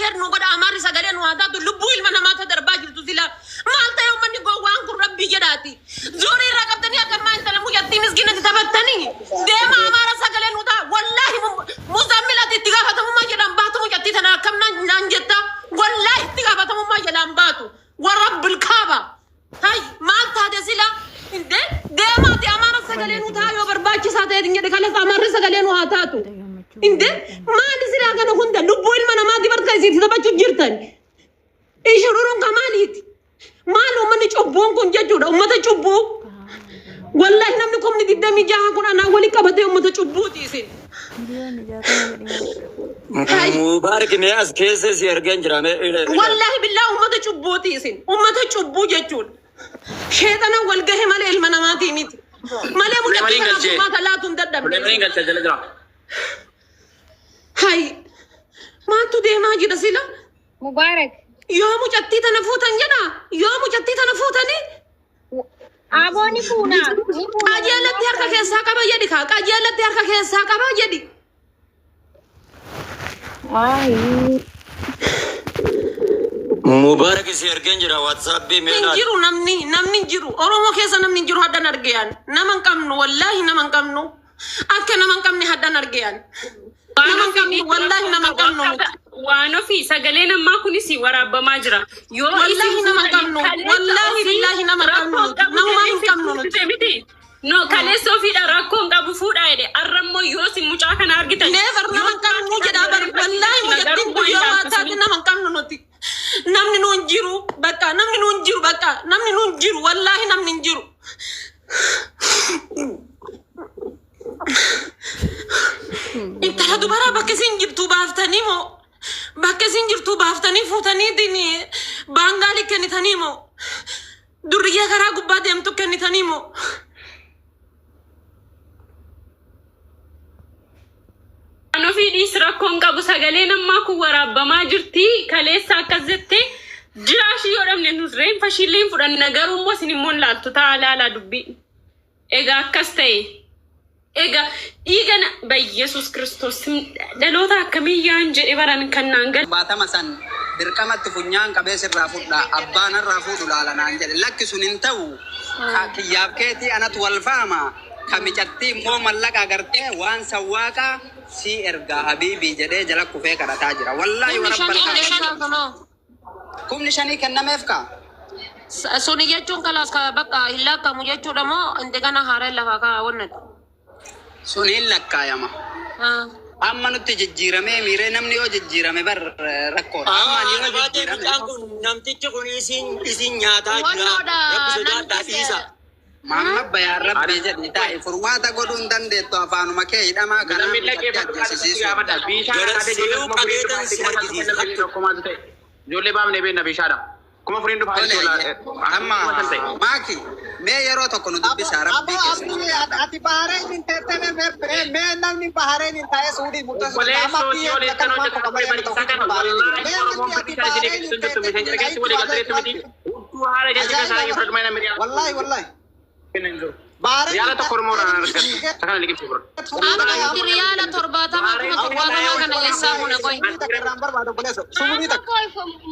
خير نقول أماري سجلين وهذا لبوي المنا ما تقدر باجر تزيلا ما أنت يوم مني جوان كل ربي جراتي زوري ركبتني أكمل أنت لمو يتي مسكينة تبتني ديما أمارا سجلين ودا والله مزملة تتجاهها ما جلام باتو يتي تنا كم نانجتا والله تجاهها ما جلام باتو ورب الكعبة هاي ما أنت هذا زيلا ديما دي أمارا سجلين ودا يوبر باجي ساتة دينجة دخلت أمارا سجلين وهاتاتو إنده ما نزل أنا هوندا لبوي المنا ما دي بركة زيت تبى تجيرتن إيش رورون كماليت ما لو من يشوفون كون جاجورا وما تشوفوا والله نمنكم نديدمي جاها كون أنا أولي كبده وما تشوفوا تيسين مبارك ناس كيسس يرجع جرامه والله بالله وما تشوفوا تيسين وما تشوفوا جاجور شيطان والجه مال المنا ما تيميت مال مجتمع ما ثلاثون ددم هاي ما تودي ما جد سيلا مبارك يوم جتي تنفوتن جنا يوم جتي تنفوتني أبوني فونا أجيال تيارك كيسا كبا يدي خاك أجيال تيارك كيسا كبا يدي مبارك سيرجن جرا واتساب بي مينا نجرو نمني نجرو أرومو كيسا نمني نجرو هذا نرجعان نمن كمنو والله نمن كمنو أكن نمن كمني هذا نرجعان نمن كمنو والله نمن كمنو وانو في سجلنا ما كنيسي ورا بماجرا والله نمن كمنو والله بالله نمن كمنو نمن كمنو no kale sofi da rakon gabu fuda ide arrammo yosi mucha kana argita never naman kanu jeda bar wallahi mo yattin ko yo ata naman kanu noti namni non jiru baka namni non jiru baka namni non jiru wallahi namni jiru inta hadu bara baka sinjirtu baftani mo baka sinjirtu baftani futani dini bangali kenitani mo duriya kara gubba demtu kenitani mo no fi disra konga bu sagalena ma ku wara bamajirti kalesa kazette jirashi yodam ne nusrein fashilin fudan nagaru mo sinimon la taala la dubbi ega kastay ega igana bay Jesus Christos dalota kamiyan je ibaran kanangal batama san birkamat funyan kabesir rafudda abbana rafudu lala nanjel lakki sunin taw kiyabketi anat walfama kamicatti mo mallaka garte wan sawaka si erga habibi jade jala kufe karata jira wallahi wa rabbal alamin kum nishani kenna mefka soni yechon kalas ka baka illa ka mu yecho damo indegana hare la ka wonnat soni lakka yama amma nutti jijjirame mire namni o jijjirame bar rakko amma ni o jijjirame namtichi kun isin nyaata jira rabbi sodaata isa Mama bayar rabbi jadi tai furmata godun dande to afanu make idama kana millake sisi abada bishara ade jole kuma freedom sikati kuma dute jole bam ne be na bishara kuma freedom faytola amma maki me yero to kono dubbi sara rabbi ati bahare nin tetene me nan ni bahare nin tae sudi mutta ama ki jole tano je ko bari bari sakan wallahi mo mo bishara jile sunje to me senjere ke wole gadre to meti tu hare je ka sara ke front me na wallahi ريالة تقرمون أنا ركض سكان اللي جبت برا أنا ريالة ترباتا ما كنا ترباتا ما كنا يسامونا كوي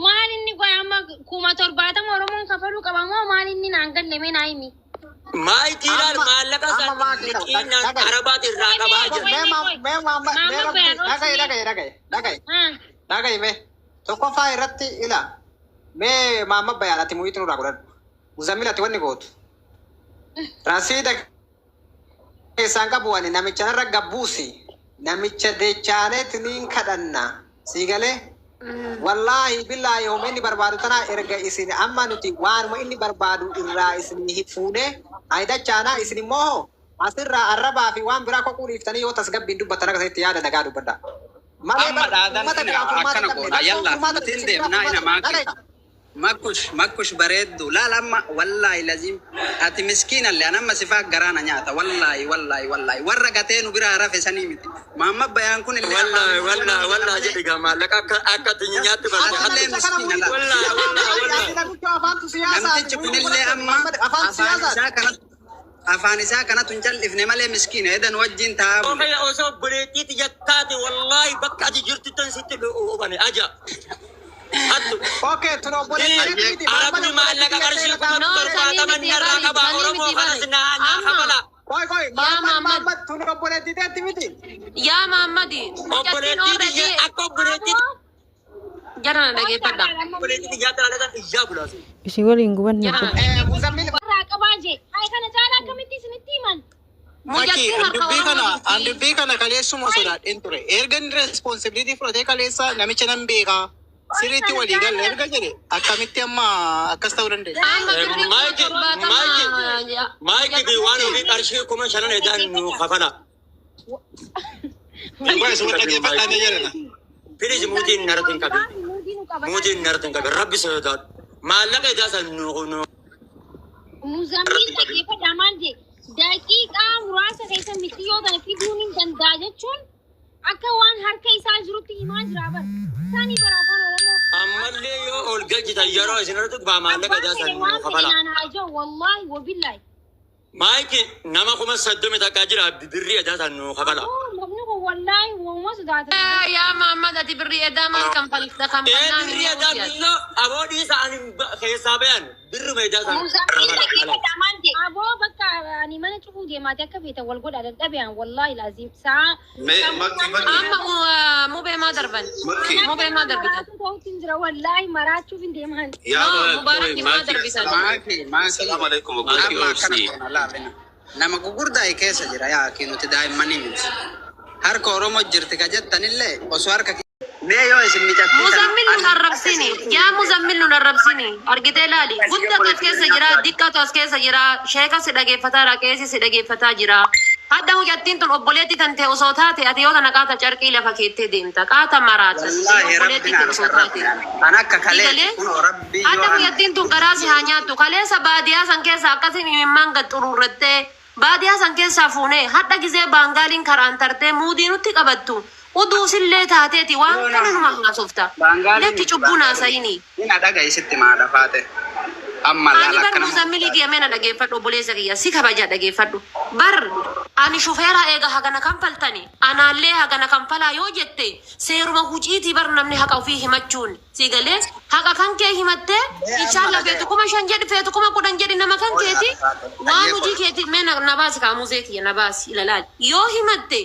maal inni qoy amma kuma torbaatama oromoon kafalu qabamoo maal inni naan galle mee naayimi maal jiran maallaqa sanniqiina arabaat irraa qabaa dhagaye mee tokkoffaa irratti ila mee maamma bayaanati muyitu nurraa godhadhu muzammilati wanni gootu rasida kesan kabuani namicha narra gabbuusi namicha deechaaneetiniin kadhanna siigale wallahi billahi yoomeni barbaadu tana erga isin amma nuti waanuma inni barbaadu irraa isinii fuune aydachaana isin immoo asirraa arrabaa fi waan biraa kokuu dhiiftanii yoo tasgabbiin dubbattan akkasitti yaada nagaa dubbadha amma dhaadan akkana godha yalla nutiin deemnaa ina maakita ماكوش بريد لا لما والله لازم أتي مسكين اللي أنا ما سفاك جرانا نياتا والله ورقتين وبرا عرف سنيمتي ما بيان كون اللي والله جدي كمان لك أكاد نيات بس مسكين والله نمتى تكون اللي أما أفانيسا كانت تنجل إفنى مالي مسكين هذا نوجين تاب أوكي أوسو بريتي تجتاتي والله بكاد جرت تنسيت بأوباني أجا Okay, tuno boleh. Arabni maallaqa qarshii kuma torbaataman narraa qaba. Oromoo kanas naa kabala. Koi, Muhammad tuno boleh tidak miti. Ya Muhammadi. Obboleettii akka obboleettii Jangan lagi pada. obboleettii yaada alataan iyyaa bulaase. Isi waliin gubanne. Muzammil. Warra qabaaje. Ay kana caalaa akkamitti isinitti himan? Maki, dubbii kana kaleessuma sodaadheen ture. Erga inni responsibility fudhatee kaleessa namicha nan beekaa. Sirriitti walii galle erga jedhe akkamitti amma akkas ta'uu dandeenya. Maayikii fi waan ofii qarshii kuma shanan edaan nu kafala. Filis muutiin naratin qabi. Muutiin naratin qabi. Rabbi sodaadha. Maallaqa edaa san nu Muzammil dhaggeeffadhaa maal jee daqiiqaa muraasa keessa miti yoo kana fiduun hin danda'a jechuun akka waan harka isaa jirutti himaa jira bara. Isaanii bara afaan Oromoo. ammallee yoo ol galchitan yeroo isin irratti baa maallaqa edaa san nu kafala. Wallahi wabillahi. Maayikii nama kuma 30 takkaa jira birrii edaa san nu kafala. Namni kun wallahi waamuma sodaata. Ya Muhammad ati birri edama kan falta kan Birrii edaa billoo aboodii isaanii keessaa bayan birruma edaa san Muzammil dhaggeeffadhaa maal jee aboo bakka ani mana cufuu deemaate akka feetan wal godha dadhabeen wallahi laazim saa. amma mube ma darban. Mube ma darbitan. Ta'uutiin jira wallahi maraachuuf hin deeman. Mubarak ma darbitan. Nama gugurdaa keessa jira yaa nuti daa'immanii miti. Harka Oromoo jirti ka jettanillee osoo harka mee yoo isin mijattii Muzammil nun arrabsini. Ya Muzammil nun arrabsini. Argitee laali. Guddaa as keessa jira, diqqatu as keessa jira, sheeka si dhageeffataa, raqeessi si dhageeffataa jira. Hadda mucattiin tun obboleetti tan ta'e osoo taate ati yoo tana qaata carqii lafa keettee deemta. Qaata maraata. Obboleetti tan osoo taate. an akka kalee rabbii Hadda mucattiin tun garaa si haa nyaattu. Kaleessa baadiyaa san keessa akkasiin imimmaan gad xuruurrattee baadiyaa san keessaa fuunee hadda gizee baangaaliin karaan tartee muudii nutti qabattu. Uduu sillee taateeti waan kana numa haasofta. Letti cubbuu naasayini. ina dhagaisitti maadha faate. Amma Ani laala bar akkana Muzammili geemena dhageeffadhu obboleessa kiyya si kabaja dhageeffadhu. Bar ani shufeera eega hagana kan faltani. Anaallee hagana kan falaa yoo jette seeruma huciitii bar namni haqa ofii himachuun. Si galee haqa kan kee himattee inshallah feetu kuma 5 jedhi feetu kuma 10 jedhi nama kan keeti waan hojii keeti mee na baasi kaamuzee kiyya na baasi ilalaal. Yoo himatte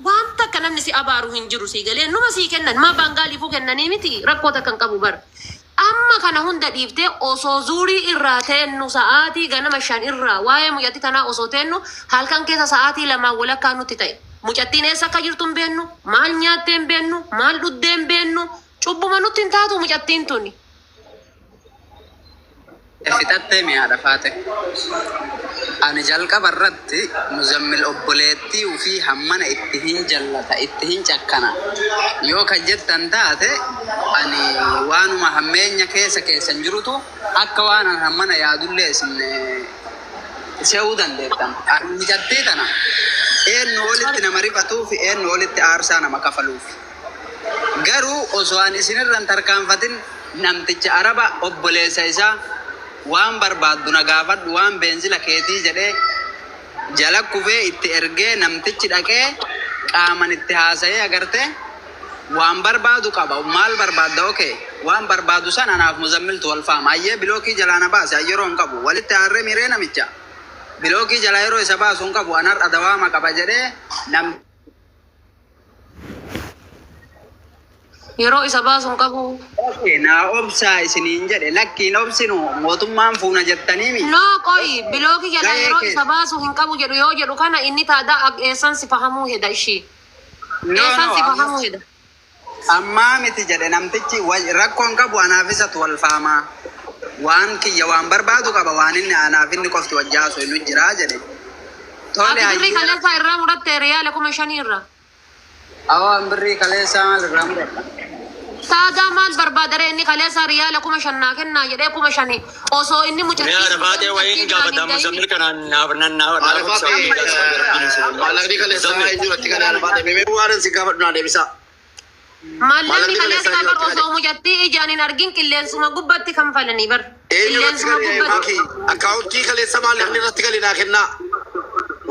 waan takka namni si abaaru hin jiru si galee numa si kennan ma baangaaliifuu kennanii miti rakkoota kan qabu bar. Amma kana hunda dhiiftee osoo zuurii irraa teennu sa'aatii ganama 5 irraa waa'ee mucattii tanaa osoo teennu halkan keessa sa'aatii 2 walakkaa nutti ta'e. Mucattiin eessa akka jirtu hin beennu, maal nyaattee hin beennu, maal dhuddee hin beennu, cubbuma nutti hin taatu mucattiin tuni. fixattee mi'aadha faate. Ani jalqaba irratti Muzammil obboleettii ofii hammana itti hin jallata, itti hin cakkana. Yoo kan jettan taate ani waanuma hammeenya keessan jirutu akka waan an hammana yaadullee isin se'uu dandeettan. Ani mijattii tana eenyu walitti nama rifatuuf eenyu walitti aarsaa nama kafaluuf. Garuu osoo ani isinirran tarkaanfatin namticha araba obboleessa isaa waan barbaaddu na gaafadhu waan beenzila keetii jedhee jala kufee itti ergee namtichi dhaqee qaaman itti haasa'ee agarte waan barbaadu qaba maal barbaadda okee waan barbaadu san anaaf Muzammiltu wal faama ayyee bilookii jalaa na baase yeroo hin qabu walitti aarree miree namicha bilookii jalaa yeroo isa baasu hin qabu anar adawaama qaba jedhee nam Yeroo isa baasuun qabu. naa obsaa isiniin jedhe lakkiin obsinu mootummaan fuuna jettaniimi. No qoyi bilookii jala yeroo isa baasuu hin qabu jedhu yoo jedhu kana inni taada eessan si fahamuu heda ishii. Eessan si fahamuu heda. Ammaa miti jedhe namtichi rakkoon qabu anaaf isatu wal faamaa. Waan kiyya waan barbaadu qaba waan inni anaaf inni qofti wajjaasu inni jiraa jedhe. Ati birrii kaleessaa irraa muratte riyaala 5,000 irraa. Awaan birrii kaleessaa maal irraa muratta? Taada maal barbaadare inni kaleessaa riyaala 5,000 kennaa jedhee 5,000 osoo inni mucattii. Mi'a rafaatee wayiin gaafata Muzammil kanaan naaf Maallaqni kaleessaa hin jirutti kan rafaatee mee waan si gaafadhu naa deebisa. Mallaqni kaleessaa bar osoo mucattii ijaan hin argin qilleensuma gubbatti kan falanii bar. Qilleensuma gubbatti. Akkaawuntii kaleessa maallaqni irratti galii naa kennaa.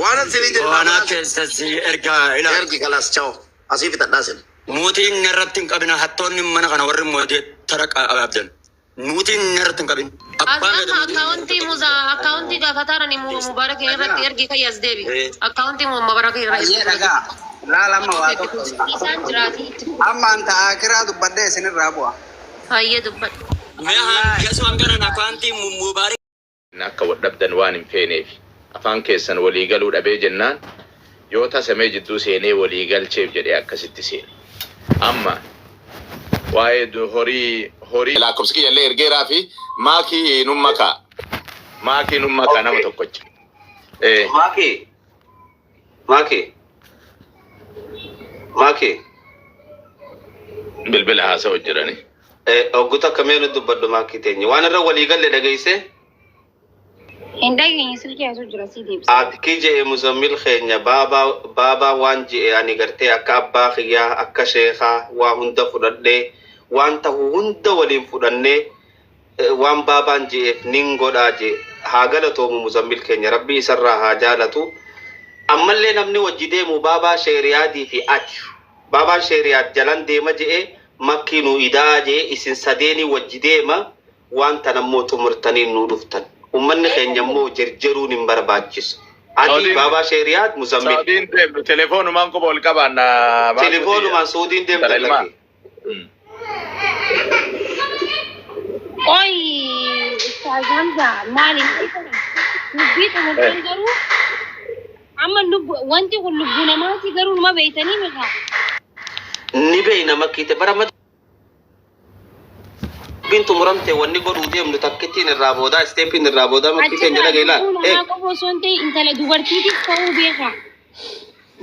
Waan asirrii jedhu. waan keessatti ergaa ilaali. Ergi kalaas chao. Asii fitadhaa sin. Mootiin irratti hin qabina hattoonni mana kana warri mootii tara qabdan. Nuti nyarat hin qabin. Akkaawuntii gaafatarani Mubarak irratti ergi kayyas deebi. Akkaawuntii Mubarak irratti. Ayyee dhagaa. Laalama waa tokko. Isaan jiraati. Amma anta akiraa dubbadhee isinirraa bu'a. Hayyee dubbadhu. Mee hangasu hanganan akkaawuntii Mubarak. Akka wadhabdan waan hin feeneef afaan keessan walii galuu dhabee jennaan yoo tasamee jidduu seenee walii galcheef jedhee akkasitti seene. Amma waa'ee horii lakkoofsi kiyyallee ergeeraa fi maakii nummakaa nama tokkocha. Maakii. Bilbila haasa'u jirani. Ogguta akkamii dubbadhu maakii teenya waan irra walii galle dhageesse. Indageenye silkii asuu jira si deebisa. Ati jee Muzammil keenya baabaa waan jee ani gartee akka abbaa kiyyaa akka sheekaa waa hunda fudhadhee waan ta'u hunda waliin fudhannee waan baabaan je'eef nin godhaa jee haa galatoomu Muzammil keenya rabbi isarraa haa jaalatu. Ammallee namni wajji deemu baabaa sheeriyaadii fi ati baabaan sheeriyaad jalan deema je'ee makkii nu idaa jee isin sadeeni wajji deema waan tanammoo xumurtanii nu dhuftan. Ummanni keenya immoo jarjaruun hin barbaachisu. Ati baabaa sheeriyaad Muzammil. Saudiin deemtu telefoonumaan quba ol qabaanna. Telefoonumaan Saudiin deemtu lagi. Oy, Ustaz Hamza, maaliif dubbii xumurtan garuu amma wanti kun lubbuu namaati garuu numa beeytanii mika. Ni beeyna makkiite bara bintu muramte wanni godhuu deemnu takkittiin irraa boodaa isteeppiin irraa boodaa makkii keenya dhageelaa. Qofa osoo hin ta'e intala dubartiitiif ta'uu beeka.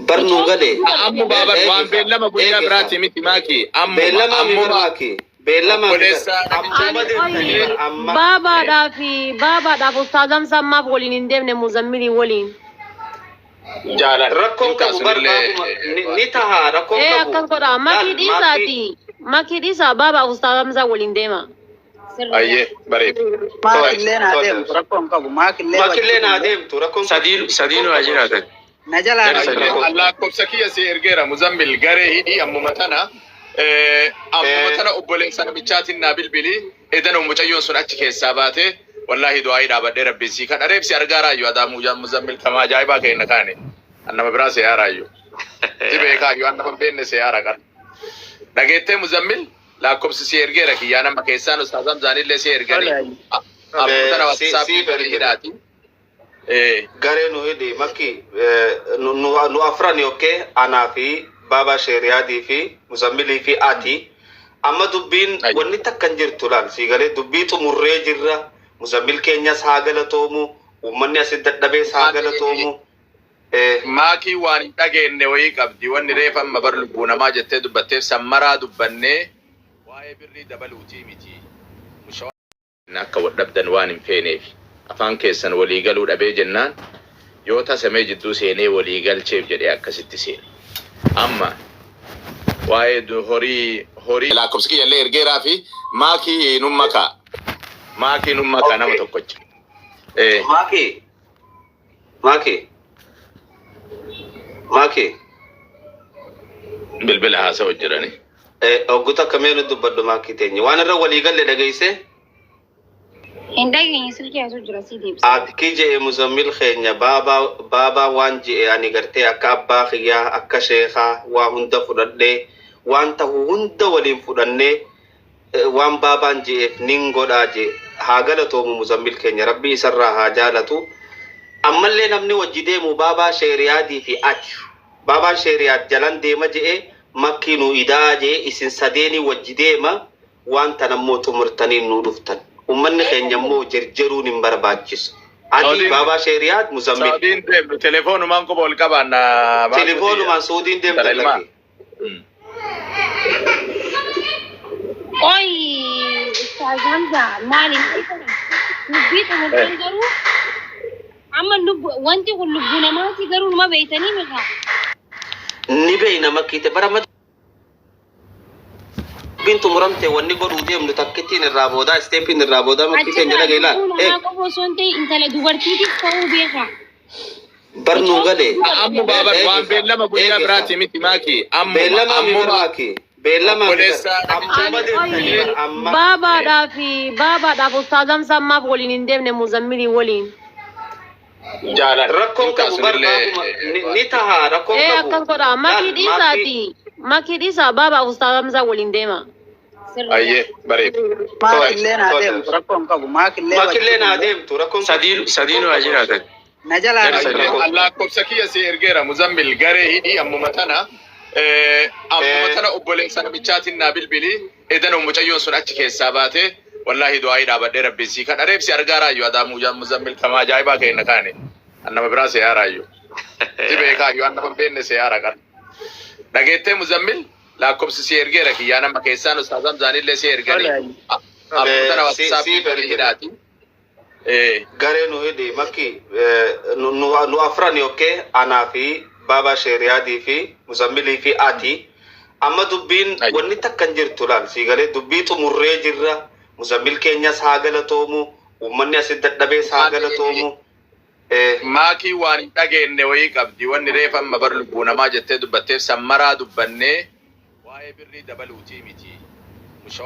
Barnuu galee. Ammu baaba waan beellama guyyaa biraati miti maakii. Beellama miti maakii. Beellama Baabaadhaaf Ustaaz Hamza ammaaf waliin hin deemne Muzammilii waliin. Rakkoon qabu ni taha rakkoon qabu. Akkas godha makii dhiisaati. Makii dhiisaa baabaaf Ustaaz Hamza waliin deema. Ayyee bareedu. Maakillee naa deemtu rakkoon qabu. Maakillee naa deemtu rakkoon qabu. Sadiinu haa jiraatan. Na jalaa Lakkoofsa kiyya si ergeera Muzammil garee hidhii ammuma tana obboleessa namichaatiin naa bilbili edan mucayyoon sun achi keessaa baate wallahi du'aa'ii dhaabadhee rabbiin sii kadha reebsi argaa raayyu adaamu Muzammil tamaa ajaa'ibaa keenna kaane annama biraa seeyaa raayyu si beekaayyuu annama beenne seeyaa raqan dhageettee Muzammil lakkoofsi si ergeera kiyyaa nama keessaan Ustaaz Hamzaanillee si erganii ammuma tana watsaappii galii hidhaati. Garee nu hidhi makki nu afran yokkee anaa fi baabaa sheeriyaadii fi Muzammilii fi ati amma dubbiin wanni takkan jirtu laal sii galee dubbii xumurree jirra Muzammil keenyas haa galatoomu uummanni asit dadhabees haa galatoomu. Maakii waan hin dhageenne wayii qabdi wanni reefa amma bar lubbuu namaa jettee dubbatteef sammaraa dubbannee waa'ee birrii dabaluutii miti. Akka wadhabdan waan hin feeneef afaan keessan walii galuu dhabee jennaan yoo tasamee jidduu seenee walii galcheef jedhee akkasitti seene. Amma waa'ee horii lakkoofsi kiyyallee ergeeraa fi maakii nummakaa nama tokkocha. Maakii. Bilbila haasa'u jirani. Ogguta akkamii dubbadhu maakii teenya waan irra walii galle dhageesse. Indageenye silkii asuu jira si deebisa. Ati jee Muzammil keenya baabaa waan jee ani gartee akka abbaa kiyyaa akka sheekaa waa hunda fudhadhee waan ta'u hunda waliin fudhannee waan baabaan je'eef nin godhaa jee haa galatoomu Muzammil keenya rabbi isarraa haa jaalatu. Ammallee namni wajji deemu baabaa sheeriyaadii fi ati baabaan sheeriyaad jalan deema je'ee makkii nu idaa jee isin sadeeni wajji deema waan tanammoo xumurtanii nu dhuftan. Ummanni keenya immoo jarjaruun hin barbaachisu. Ati baabaa sheeriyaad Muzammil. Saudiin deemtu telefoonumaan quba ol qabaanna. Telefoonumaan Saudiin deemtu lagi. Oy, Ustaz Hamza, maaliif dubbii xumurtan garuu amma wanti kun lubbuu namaati garuu numa beeytanii mika. Ni beeyna makkiite bara bintu muramte wanni godhuu deemnu takkittiin irraa boodaa isteeppiin irraa boodaa makkii keenya dhageelaa. Qofa osoo hin ta'e intala dubartiitiif ta'uu beeka. Barnuu galee. Ammu baaba waan beellama guyyaa biraati miti maakii. Beellama miti maakii. beellama Babaadhaaf ustaazam sammaaf waliin hin deemne muzammilii waliin. Jaalan. rakkoon qabu barbaaduma ni taha rakkoon qabu. Akkas godha makii dhiisaa babaaf ustaazam isaa waliin deema. Ayyee bareedu. Maakillee naa deemtu rakkoon qabu. Maakillee naa deemtu rakkoon qabu. Sadiinu haa jiraatan. Na jalaa Allah kobsa kiyya si ergeera muzammil garee hidhii ammuma tana obboleessa namichaatiin naa bilbili edan mucayyoon sun achi keessaa baate wallahi du'aa dhaabadhee rabbiin sii kadha reebsi argaa raayyu adaa muzammil tamaa ajaa'ibaa ka'e kaane annama biraa seeyaa raayyu tibee kaayyu annama beenne seeyaa raqar dhageettee muzammil lakkoofsi si ergeera kiyyaa nama keessaan ustaazam zaanillee si erganii ammuma tana watsaappii galii hidhaati. Garee nu hidhi makki nu afran yokkee anaa fi Baba Sheriyaadii fi Muzammilii fi ati amma dubbiin wanni takkan jirtu laal siigalee dubbii xumurree jirra Muzammil keenyas haa galatoomu uummanni asit dadhabees haa galatoomu. Maakii waan hin dhageenye wayii qabdi wanni reeffa amma bar lubbuu namaa jettee dubbatteef sammaraa dubbannee waa'ee birrii dabaluutii miti.